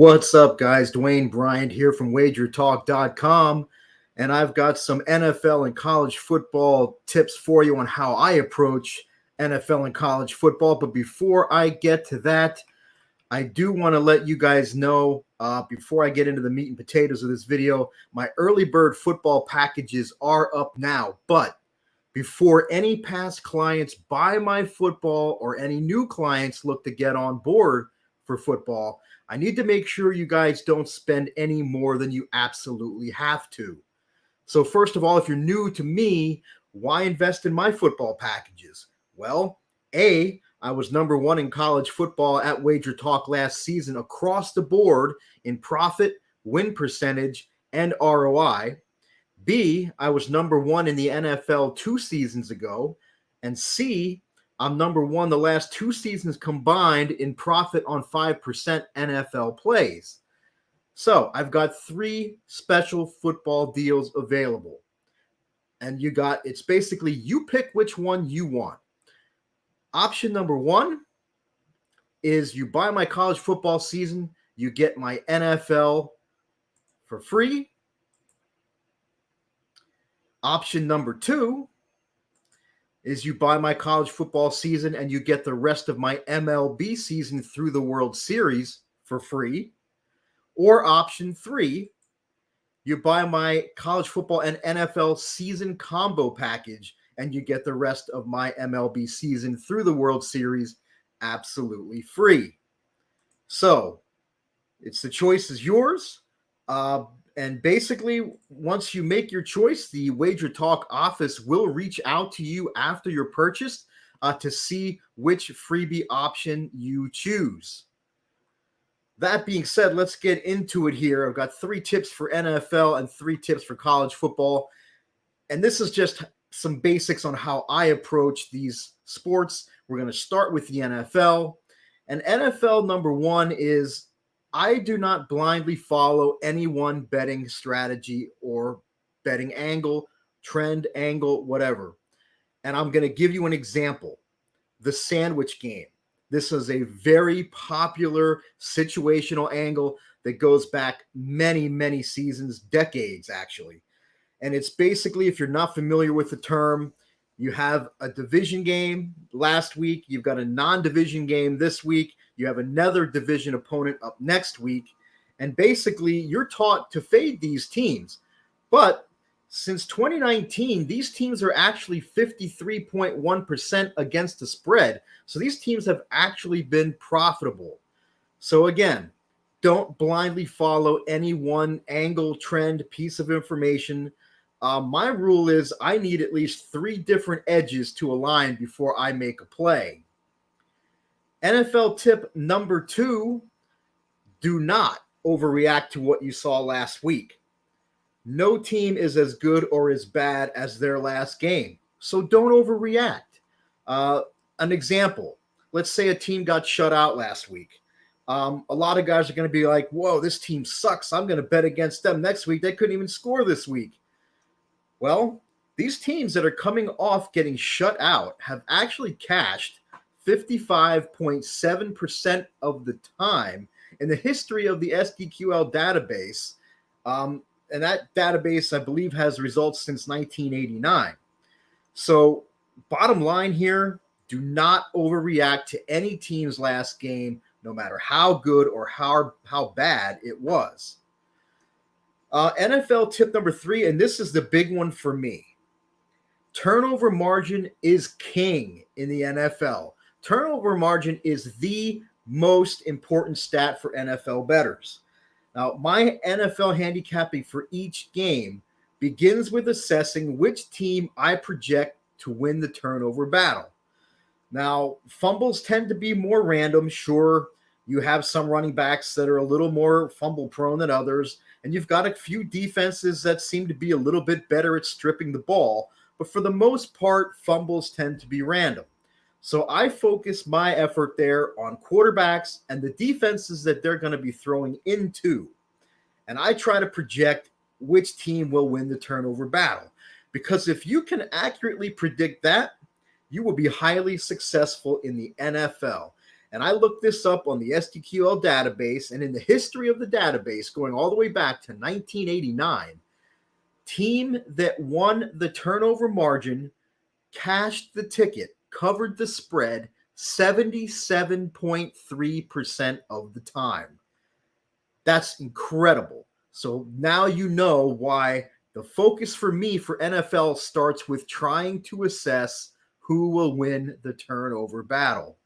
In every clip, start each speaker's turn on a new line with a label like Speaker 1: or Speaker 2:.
Speaker 1: What's up, guys? Dwayne Bryant here from WagerTalk.com, and I've got some NFL and college football tips for you on how I approach NFL and college football. But before I get to that, I do want to let you guys know, before I get into the meat and potatoes of this video, my early bird football packages are up now. But before any past clients buy my football or any new clients look to get on board for football, I need to make sure you guys don't spend any more than you absolutely have to. So first of all, if you're new to me, why invest in my football packages? Well, I was number one in college football at Wager Talk last season across the board in profit, win percentage, and ROI. B, I was number one in the NFL 2 seasons ago. And C, I'm number one the last 2 seasons combined in profit on 5% NFL plays. So I've got three special football deals available. And it's basically you pick which one you want. Option number one is you buy my college football season, you get my NFL for free. Option number two is you buy my college football season and you get the rest of my MLB season through the World Series for free. Or option three, you buy my college football and NFL season combo package and you get the rest of my MLB season through the World Series absolutely free. The choice is yours. And basically, once you make your choice, the Wager Talk office will reach out to you after your purchase to see which freebie option you choose. That being said, let's get into it here. I've got 3 tips for NFL and 3 tips for college football. And this is just some basics on how I approach these sports. We're going to start with the NFL. And NFL number one is I do not blindly follow any one betting strategy or betting angle, trend, angle, whatever. And I'm going to give you an example. The sandwich game. This is a very popular situational angle that goes back many, many seasons, decades actually. And it's basically, if you're not familiar with the term, you have a division game last week, you've got a non-division game this week, you have another division opponent up next week, and basically you're taught to fade these teams. But since 2019, these teams are actually 53.1% against the spread. So these teams have actually been profitable. So again, don't blindly follow any one angle, trend, piece of information. My rule is I need at least 3 different edges to align before I make a play. NFL tip number 2, do not overreact to what you saw last week. No team is as good or as bad as their last game, so don't overreact. An example, let's say a team got shut out last week. A lot of guys are going to be like, whoa, this team sucks. I'm going to bet against them next week. They couldn't even score this week. Well, these teams that are coming off getting shut out have actually cashed 55.7% of the time in the history of the SDQL database. And that database, I believe, has results since 1989. So bottom line here, do not overreact to any team's last game, no matter how good or how bad it was. NFL tip number 3, and this is the big one for me. Turnover margin is king in the NFL. Turnover margin is the most important stat for NFL bettors. Now, my NFL handicapping for each game begins with assessing which team I project to win the turnover battle. Now, fumbles tend to be more random. Sure, you have some running backs that are a little more fumble prone than others, and you've got a few defenses that seem to be a little bit better at stripping the ball. But for the most part, fumbles tend to be random. So I focus my effort there on quarterbacks and the defenses that they're going to be throwing into. And I try to project which team will win the turnover battle. Because if you can accurately predict that, you will be highly successful in the NFL. And I looked this up on the SDQL database, and in the history of the database, going all the way back to 1989, team that won the turnover margin, cashed the ticket, covered the spread 77.3% of the time. That's incredible. So now you know why the focus for me for NFL starts with trying to assess who will win the turnover battle.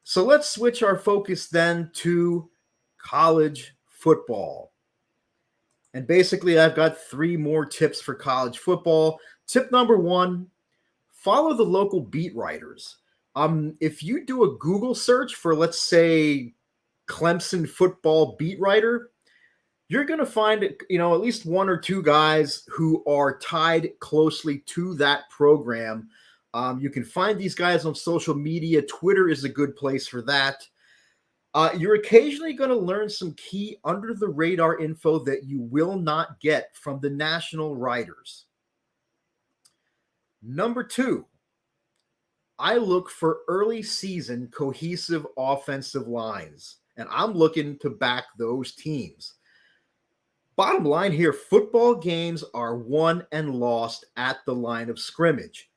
Speaker 1: So let's switch our focus then to college football. And basically, I've got 3 more tips for college football. Tip number 1, follow the local beat writers. If you do a Google search for, let's say, Clemson football beat writer, you're going to find, at least 1 or 2 guys who are tied closely to that program. You can find these guys on social media. Twitter is a good place for that. You're occasionally going to learn some key under-the-radar info that you will not get from the national writers. Number 2, I look for early season cohesive offensive lines, and I'm looking to back those teams. Bottom line here, football games are won and lost at the line of scrimmage.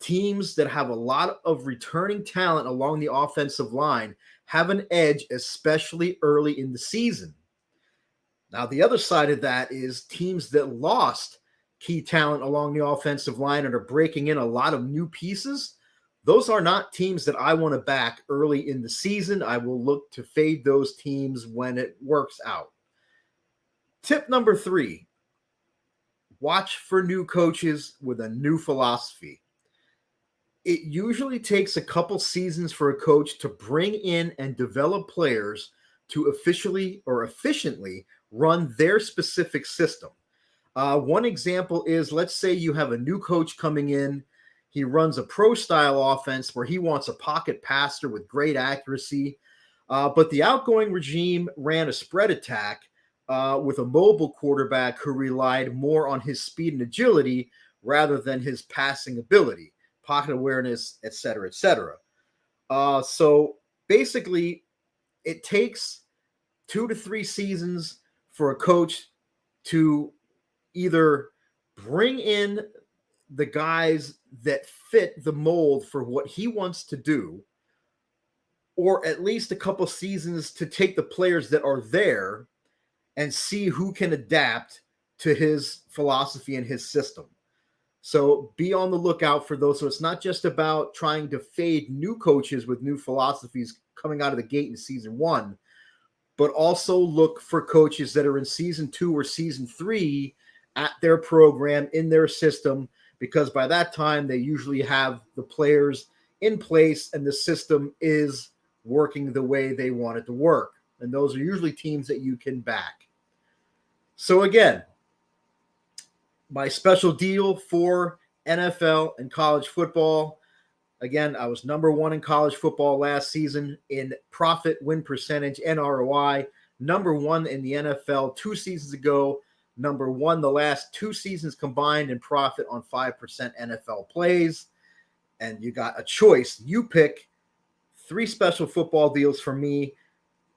Speaker 1: Teams that have a lot of returning talent along the offensive line have an edge, especially early in the season. Now, the other side of that is teams that lost key talent along the offensive line and are breaking in a lot of new pieces. Those are not teams that I want to back early in the season. I will look to fade those teams when it works out. Tip number 3, watch for new coaches with a new philosophy. It usually takes a couple seasons for a coach to bring in and develop players to efficiently run their specific system. One example is, let's say you have a new coach coming in. He runs a pro-style offense where he wants a pocket passer with great accuracy. But the outgoing regime ran a spread attack with a mobile quarterback who relied more on his speed and agility rather than his passing ability, pocket awareness, et cetera, et cetera. So basically, it takes 2 to 3 seasons for a coach to either bring in the guys that fit the mold for what he wants to do, or at least a couple seasons to take the players that are there and see who can adapt to his philosophy and his system. So be on the lookout for those. So it's not just about trying to fade new coaches with new philosophies coming out of the gate in season 1, but also look for coaches that are in season 2 or season 3 at their program, in their system, because by that time they usually have the players in place and the system is working the way they want it to work. And those are usually teams that you can back. So again, my special deal for NFL and college football. Again, I was number 1 in college football last season in profit, win percentage, and ROI. Number 1 in the NFL 2 seasons ago. Number 1 the last 2 seasons combined in profit on 5% NFL plays. And you got a choice. You pick 3 special football deals for me.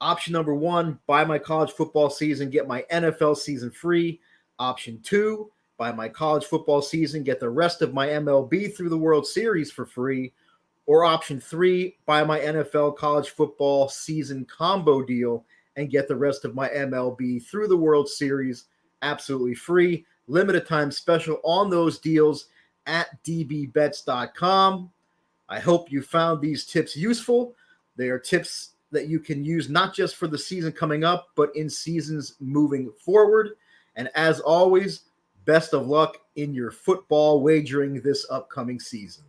Speaker 1: Option number 1, buy my college football season, get my NFL season free. Option 2, buy my college football season, get the rest of my MLB through the World Series for free. Or option 3, buy my NFL college football season combo deal and get the rest of my MLB through the World Series absolutely free. Limited time special on those deals at dbbets.com. I hope you found these tips useful. They are tips that you can use not just for the season coming up, but in seasons moving forward. And as always, best of luck in your football wagering this upcoming season.